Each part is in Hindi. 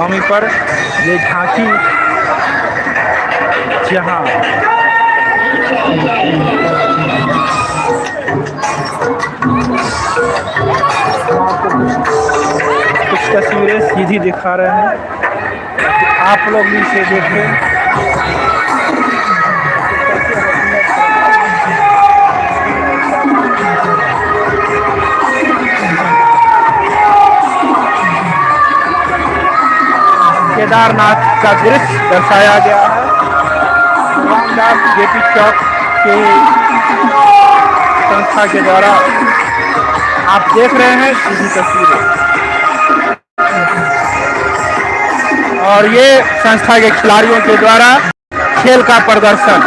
नवमी पर ये झांकी जहाँ कुछ तस्वीरें सीधी दिखा रहे हैं, आप लोग भी इसे देखें। केदारनाथ का दृश्य दर्शाया गया है रामदास जेपी चौक के संस्था के द्वारा। आप देख रहे हैं सीधी तस्वीरें, और ये संस्था के खिलाड़ियों के द्वारा खेल का प्रदर्शन।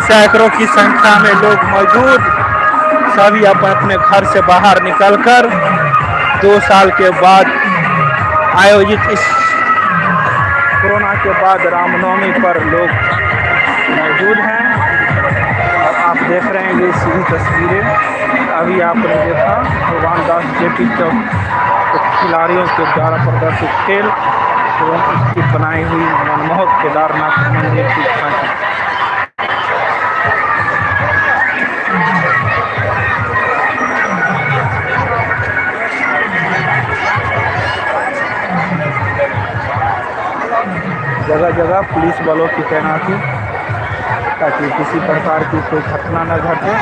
सैकड़ों की संख्या में लोग मौजूद, सभी अपने घर से बाहर निकलकर 2 साल के बाद आयोजित इस कोरोना के बाद रामनवमी पर लोग मौजूद हैं। और आप देख रहे हैं ये सीधी तस्वीरें। अभी आपने देखा रामदास जेपी चौक खिलाड़ियों के द्वारा प्रदर्शित खेल एवं उसकी बनाई हुई मनमोहक केदारनाथ मंदिर की झांकी। जगह जगह पुलिस बलों की तैनाती ताकि किसी प्रकार की कोई घटना न घटे।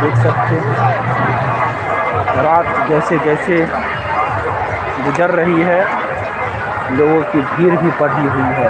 देख सकते हैं रात जैसे जैसे गुजर रही है, लोगों की भीड़ भी बढ़ी हुई है।